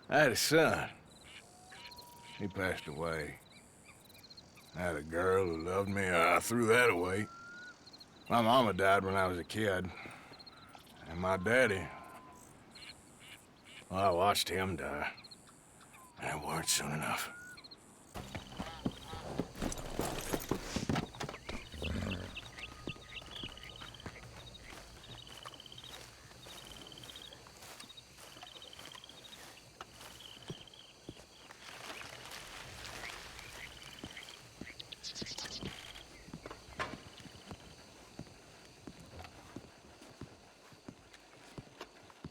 I had a son. He passed away. I had a girl who loved me. I threw that away. My mama died when I was a kid. And my daddy... Well, I watched him die. And it weren't soon enough.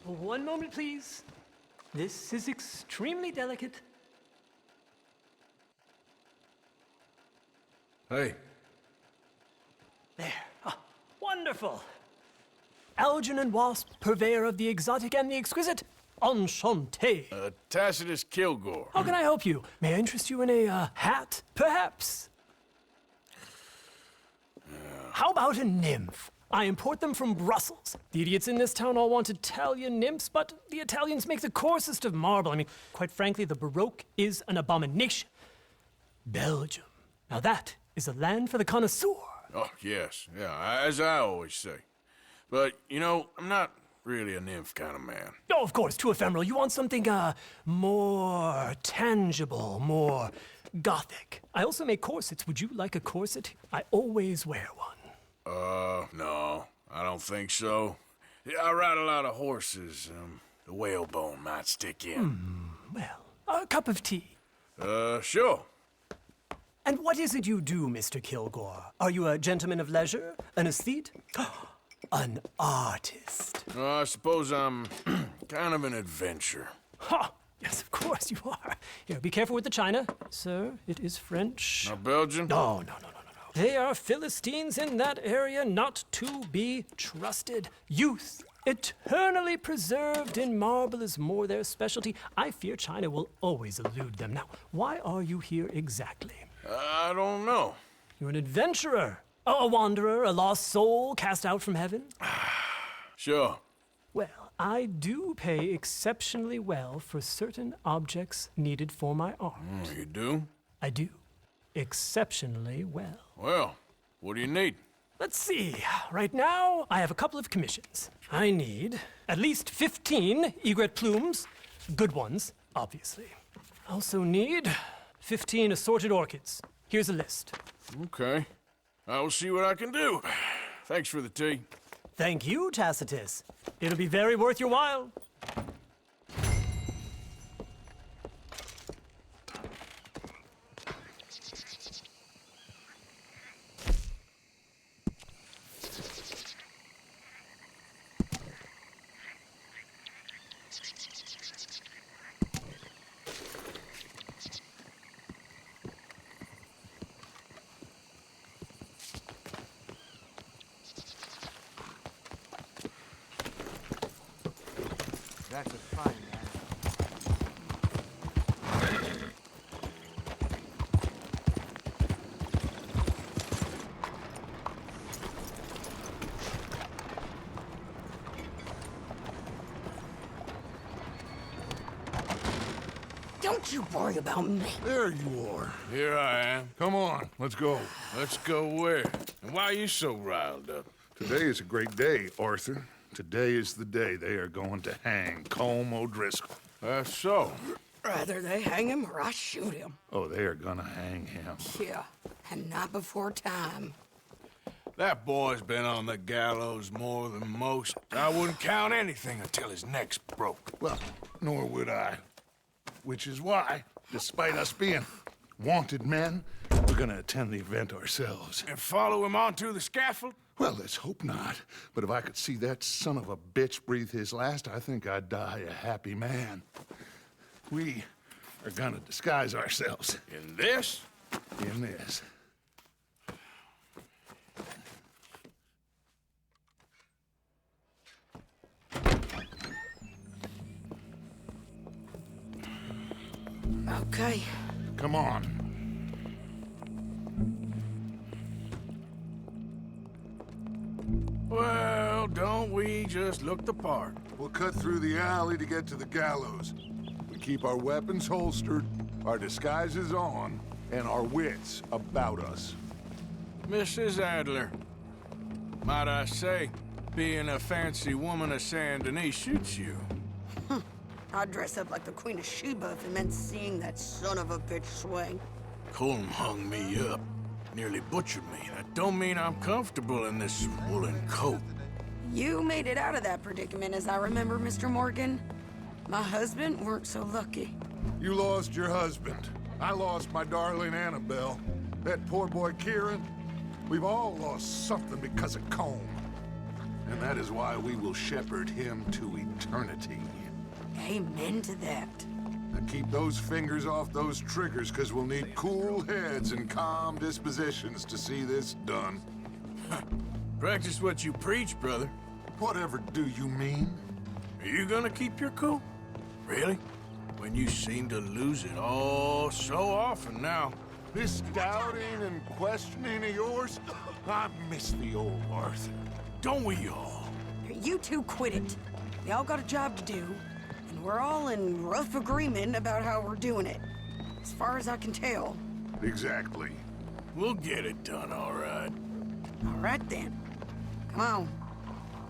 One moment, please. This is extremely delicate. Hey. There. Ah, wonderful. Algernon Wasp, purveyor of the exotic and the exquisite. Enchanté. Tacitus Kilgore. How can I help you? May I interest you in a hat, perhaps? How about a nymph? I import them from Brussels. The idiots in this town all want Italian nymphs, but the Italians make the coarsest of marble. I mean, quite frankly, the Baroque is an abomination. Belgium. Now that is a land for the connoisseur. Oh, yes. Yeah, as I always say. But, you know, I'm not really a nymph kind of man. Oh, of course, too ephemeral. You want something, more tangible, more gothic. I also make corsets. Would you like a corset? I always wear one. No, I don't think so. Yeah, I ride a lot of horses. The whalebone might stick in. Well, a cup of tea. Sure. And what is it you do, Mr. Kilgore? Are you a gentleman of leisure? An aesthete? An artist? I suppose I'm kind of an adventurer. Ha! Yes, of course you are. Here, be careful with the china. Sir, it is French. Not Belgian? No. They are Philistines in that area, not to be trusted. Youth, eternally preserved in marble, is more their specialty. I fear China will always elude them. Now, why are you here exactly? I don't know. You're an adventurer, a wanderer, a lost soul cast out from heaven? Sure. Well, I do pay exceptionally well for certain objects needed for my art. You do? I do. Exceptionally well. Well, what do you need? Let's see. Right now, I have a couple of commissions. I need at least 15 egret plumes. Good ones, obviously. I also need 15 assorted orchids. Here's a list. Okay. I will see what I can do. Thanks for the tea. Thank you, Tacitus. It'll be very worth your while. That's a fine man. Don't you worry about me. There you are. Here I am. Come on, let's go. Let's go where? And why are you so riled up? Today is a great day, Arthur. Today is the day they are going to hang Colm O'Driscoll. That's so. Rather they hang him or I shoot him. Oh, they are gonna hang him. Yeah, and not before time. That boy's been on the gallows more than most. I wouldn't count anything until his neck's broke. Well, nor would I. Which is why, despite us being wanted men, we're gonna attend the event ourselves. And follow him onto the scaffold? Well, let's hope not. But if I could see that son of a bitch breathe his last, I think I'd die a happy man. We are gonna disguise ourselves In this? in this. Okay. Come on. Well, don't we just look the part? We'll cut through the alley to get to the gallows. We keep our weapons holstered, our disguises on, and our wits about us. Mrs. Adler, might I say, being a fancy woman of Saint Denis suits you. I'd dress up like the Queen of Sheba if it meant seeing that son of a bitch swing. Colm hung me up, nearly butchered me. That don't mean I'm comfortable in this woolen coat. You made it out of that predicament, as I remember, Mr. Morgan. My husband weren't so lucky. You lost your husband. I lost my darling Annabelle. That poor boy Kieran. We've all lost something because of Colm. And that is why we will shepherd him to eternity. Amen to that. Now keep those fingers off those triggers, because we'll need cool heads and calm dispositions to see this done. Practice what you preach, brother. Whatever do you mean? Are you gonna keep your cool? Really? When you seem to lose it all so often now. This doubting and questioning of yours? I miss the old Arthur. Don't we all? You two quit it. Y'all got a job to do, and we're all in rough agreement about how we're doing it. As far as I can tell. Exactly. We'll get it done, all right. All right, then. Come on.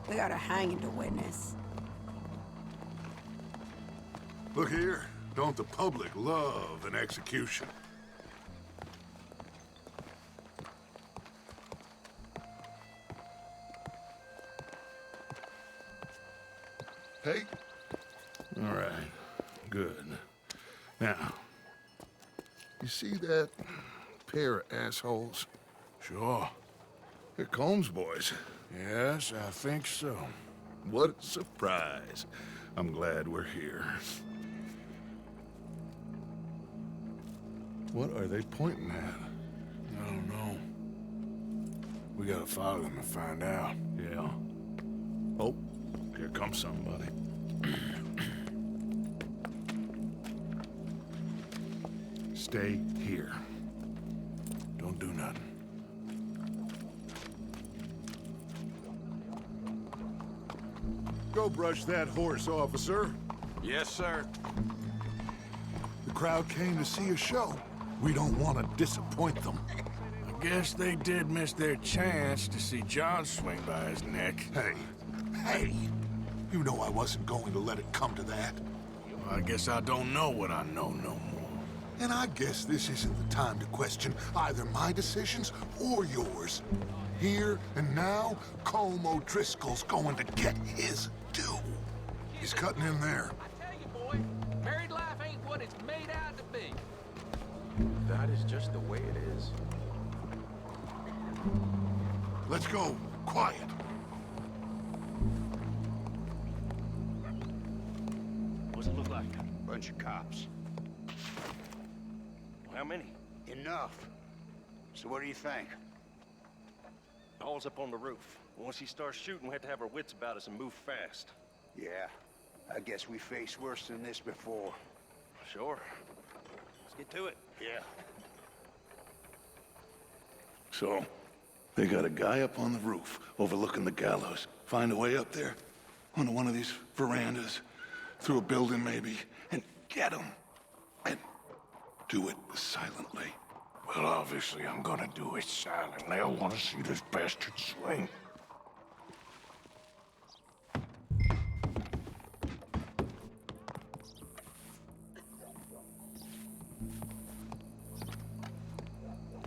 We got a hanging to witness. Look here. Don't the public love an execution? Hey. All right. Good. Now, you see that pair of assholes? Sure. They're Colm's boys. Yes, I think so. What a surprise. I'm glad we're here. What are they pointing at? I don't know. We gotta follow them and find out. Yeah. Oh, here comes somebody. Stay here. Don't do nothing. Go brush that horse, officer. Yes, sir. The crowd came to see a show. We don't want to disappoint them. I guess they did miss their chance to see John swing by his neck. Hey, you know I wasn't going to let it come to that. Well, I guess I don't know what I know no more. And I guess this isn't the time to question either my decisions or yours. Here and now, Colm O'Driscoll's going to get his due. He's cutting in there. I tell you, boy, married life ain't what it's made out to be. That is just the way it is. Let's go. Quiet. What's it look like? Bunch of cops. How many? Enough. So what do you think? All's up on the roof. Once he starts shooting, we have to have our wits about us and move fast. Yeah, I guess we faced worse than this before. Sure. Let's get to it. Yeah. So, they got a guy up on the roof overlooking the gallows. Find a way up there, onto one of these verandas, through a building maybe, and get him. And do it silently. Well, obviously, I'm gonna do it silently. I want to see this bastard swing.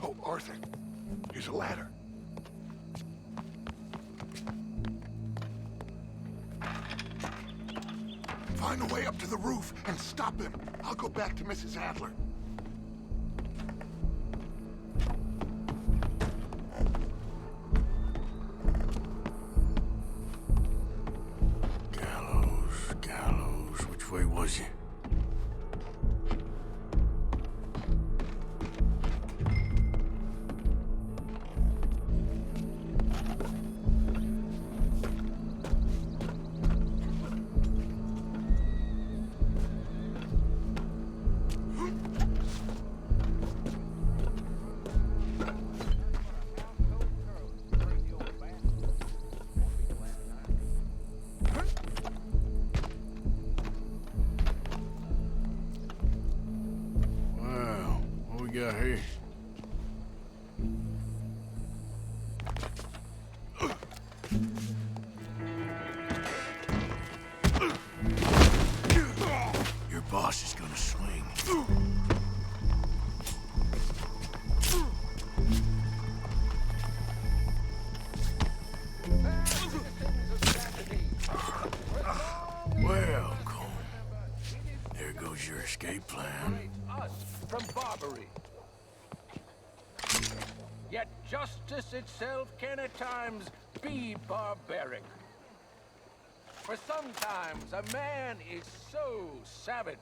Oh, Arthur, here's a ladder. Find a way up to the roof and stop him. I'll go back to Mrs. Adler. Gallows, which way was he? got here? Your boss is gonna swing. Well, Colm, there goes your escape plan. Us from Barbary. Yet justice itself can at times be barbaric. For sometimes a man is so savage,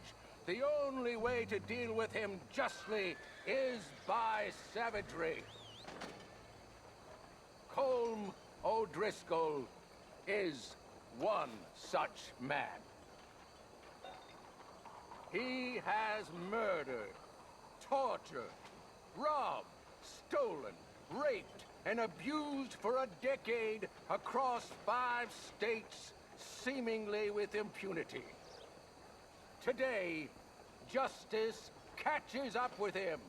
the only way to deal with him justly is by savagery. Colm O'Driscoll is one such man. He has murdered, tortured, robbed, stolen, raped, and abused for a decade across 5 states, seemingly with impunity. Today, justice catches up with him.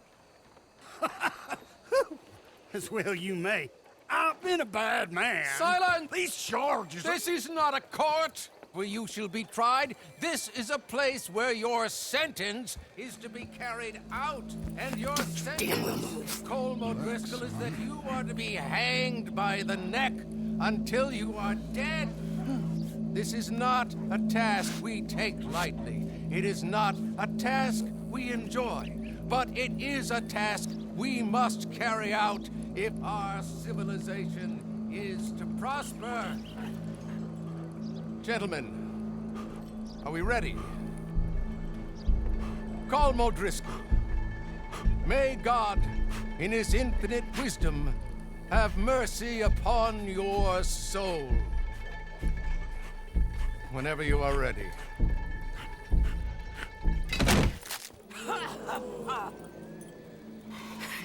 As well you may. I've been a bad man. Silence! These charges are... This is not a court where you shall be tried. This is a place where your sentence is to be carried out. And your sentence, Colm O'Driscoll, is that you are to be hanged by the neck until you are dead. This is not a task we take lightly. It is not a task we enjoy. But it is a task we must carry out if our civilization is to prosper. Gentlemen, are we ready? Colm O'Driscoll, may God, in his infinite wisdom, have mercy upon your soul. Whenever you are ready.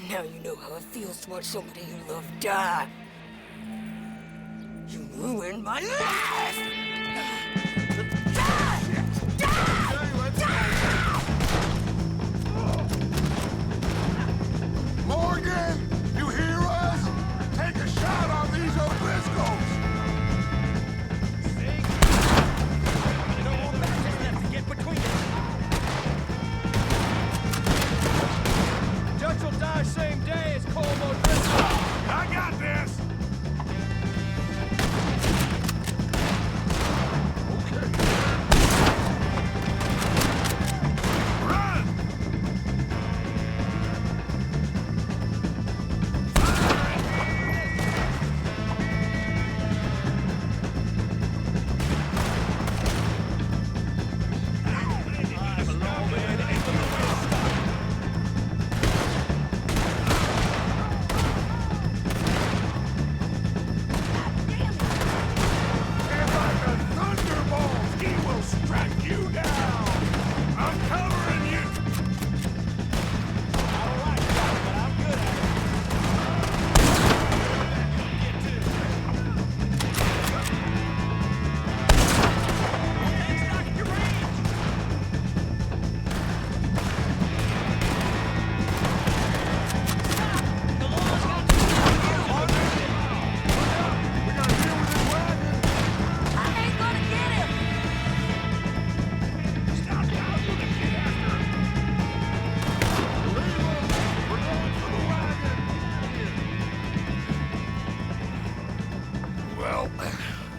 Now you know how it feels to watch somebody you love die. You ruined my life! Morgan, you hear us? Take a shot on these O'Driscolls. Dutch will die same day as Colm O'Driscoll. I got this.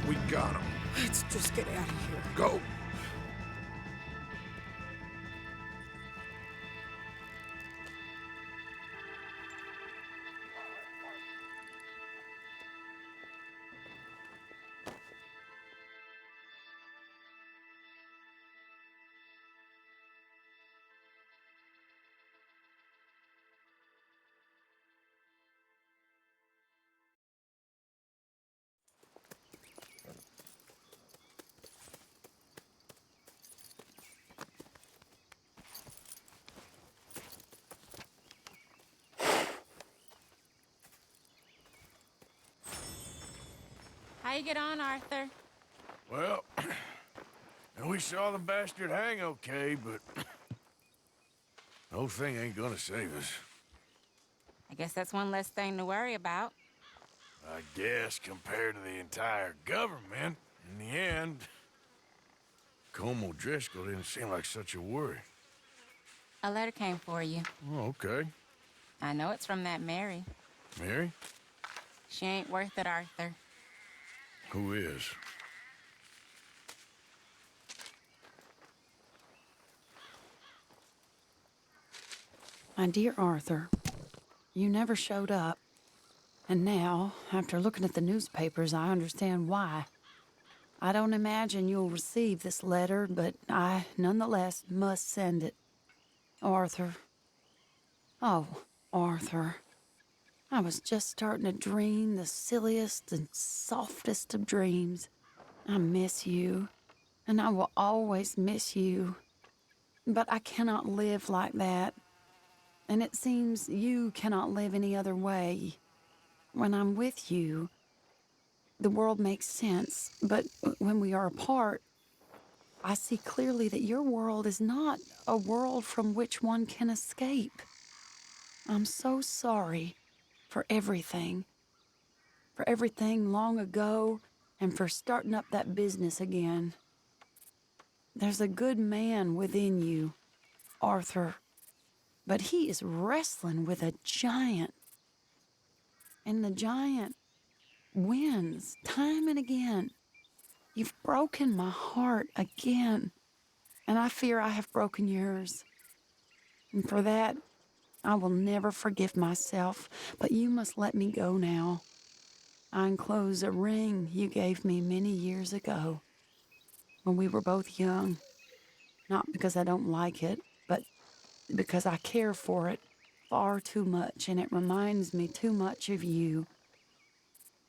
We got him. Let's just get out of here. Go. How you get on, Arthur? Well, we saw the bastard hang okay, but the whole thing ain't gonna save us. I guess that's one less thing to worry about. I guess compared to the entire government, in the end, Colm O'Driscoll didn't seem like such a worry. A letter came for you. Oh, okay. I know it's from that Mary. Mary? She ain't worth it, Arthur. Who is? My dear Arthur, you never showed up. And now, after looking at the newspapers, I understand why. I don't imagine you'll receive this letter, but I, nonetheless, must send it. Arthur. Oh, Arthur. I was just starting to dream the silliest and softest of dreams. I miss you, and I will always miss you. But I cannot live like that. And it seems you cannot live any other way. When I'm with you, the world makes sense, but when we are apart, I see clearly that your world is not a world from which one can escape. I'm so sorry for everything long ago, and for starting up that business again. There's a good man within you, Arthur, but he is wrestling with a giant. And the giant wins time and again. You've broken my heart again, and I fear I have broken yours. And for that, I will never forgive myself, but you must let me go now. I enclose a ring you gave me many years ago, when we were both young. Not because I don't like it, but because I care for it far too much, and it reminds me too much of you.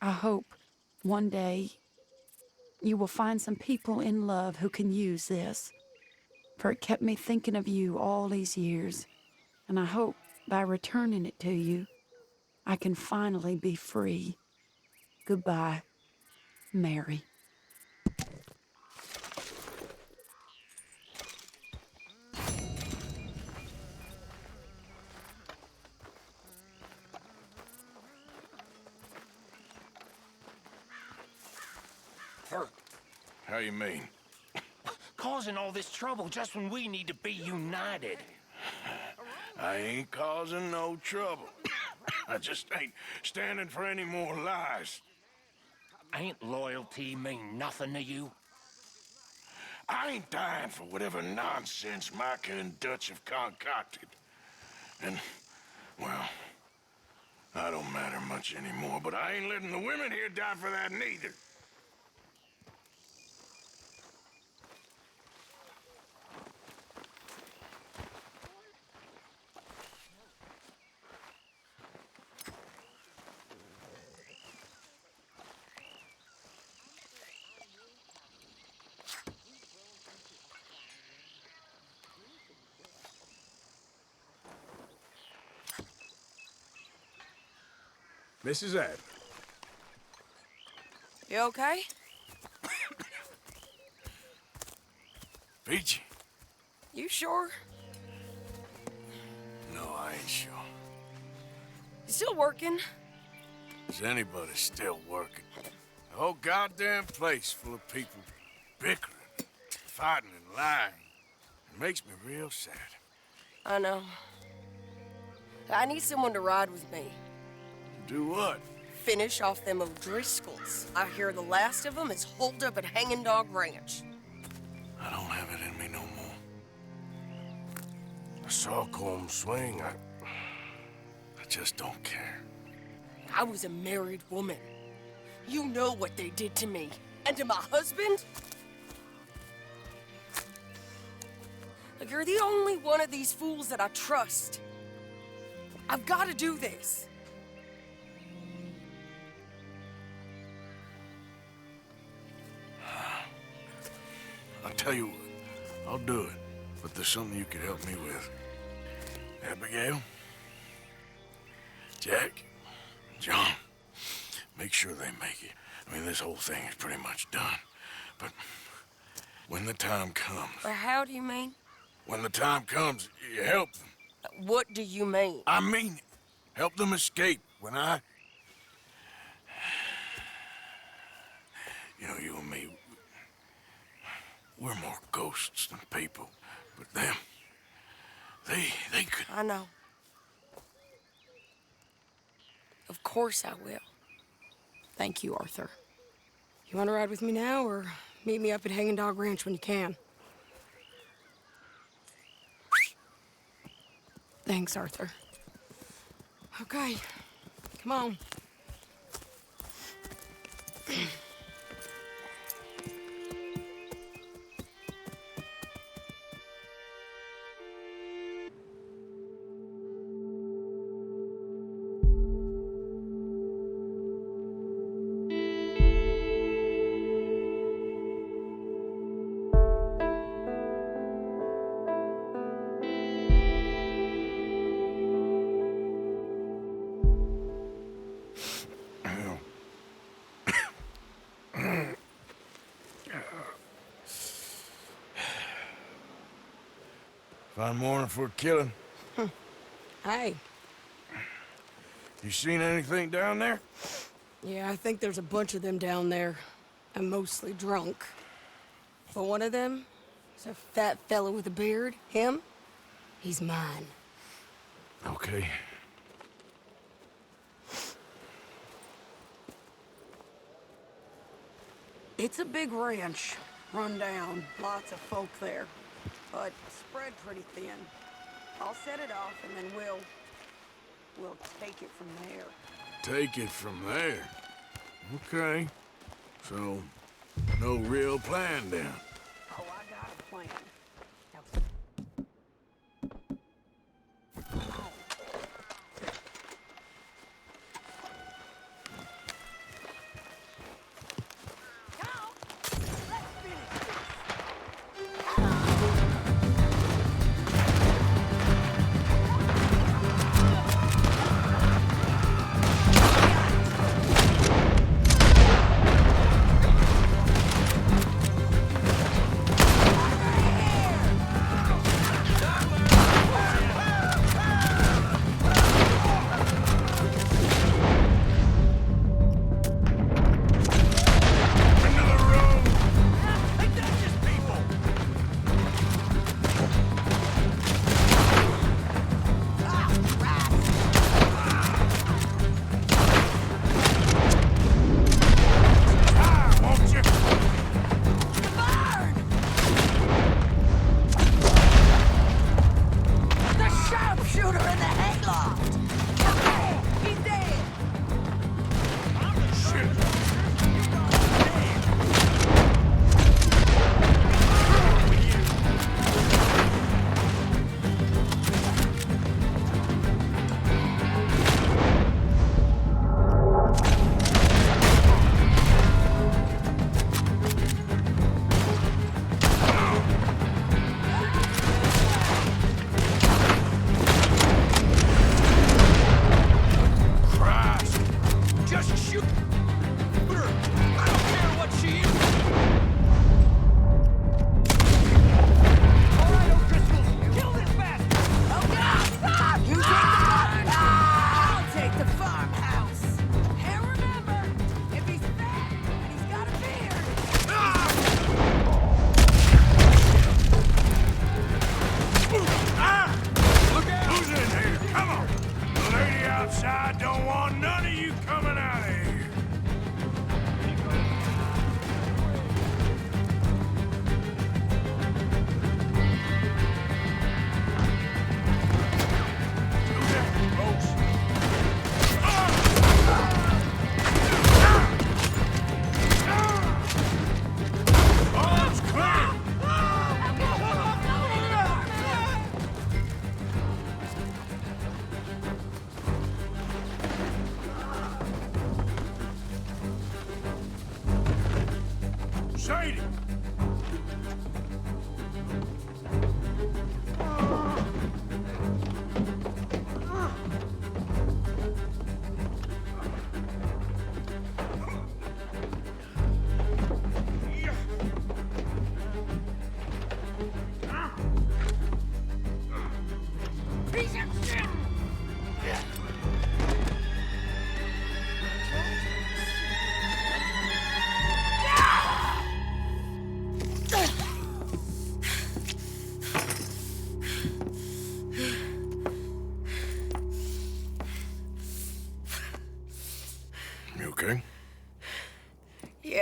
I hope one day you will find some people in love who can use this, for it kept me thinking of you all these years, and I hope by returning it to you, I can finally be free. Goodbye, Mary. How you mean? Causing all this trouble just when we need to be united. I ain't causing no trouble. I just ain't standing for any more lies. Ain't loyalty mean nothing to you? I ain't dying for whatever nonsense Micah and Dutch have concocted. And, well, I don't matter much anymore, but I ain't letting the women here die for that neither. Mrs. Adler. You okay? Peachy? You sure? No, I ain't sure. You still working? Is anybody still working? The whole goddamn place full of people bickering, fighting and lying. It makes me real sad. I know. I need someone to ride with me. Do what? Finish off them O'Driscolls. I hear the last of them is holed up at Hanging Dog Ranch. I don't have it in me no more. I saw Colm swing. I just don't care. I was a married woman. You know what they did to me. And to my husband? Like, you're the only one of these fools that I trust. I've got to do this. I'll tell you what, I'll do it, but there's something you could help me with. Abigail, Jack, John, make sure they make it. I mean, this whole thing is pretty much done, but when the time comes... How do you mean? When the time comes, you help them. What do you mean? I mean, help them escape when I... You know, you and me, we're more ghosts than people. But them, they could... I know. Of course I will. Thank you, Arthur. You want to ride with me now, or meet me up at Hanging Dog Ranch when you can? Thanks, Arthur. Okay, come on. Fine morning for a killing. Hey. You seen anything down there? Yeah, I think there's a bunch of them down there. I'm mostly drunk. But one of them is a fat fella with a beard. Him, he's mine. Okay. It's a big ranch, run down, lots of folk there, but spread pretty thin. I'll set it off and then we'll take it from there. Take it from there. Okay. So, no real plan then. Oh, I got a plan.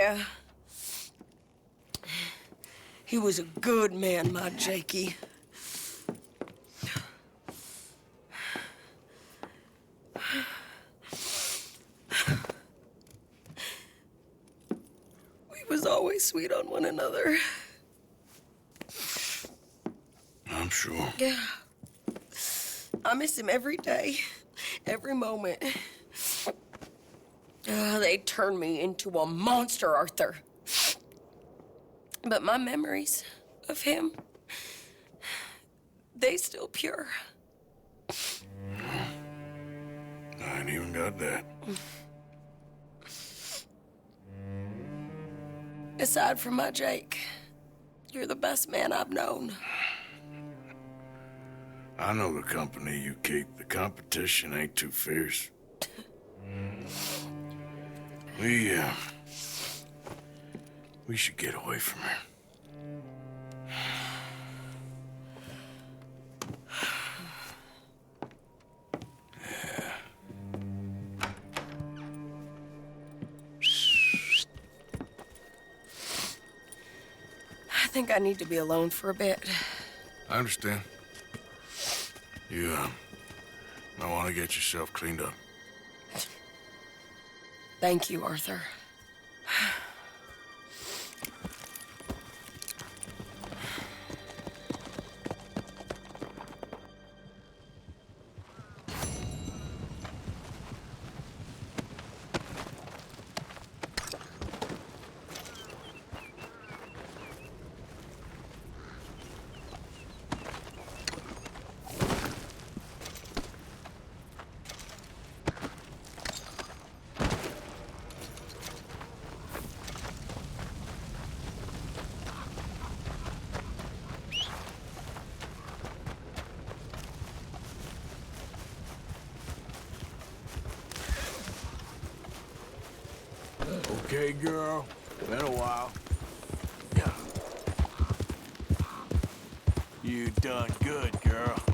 Yeah. He was a good man, my Jakey. We was always sweet on one another. I'm sure. Yeah. I miss him every day, every moment. They turned me into a monster, Arthur. But my memories of him, they still pure. I ain't even got that. Aside from my Jake, you're the best man I've known. I know the company you keep. The competition ain't too fierce. We should get away from her. I think I need to be alone for a bit. I understand. You, might want to get yourself cleaned up. Thank you, Arthur. Okay, girl. Been a while. You done good, girl.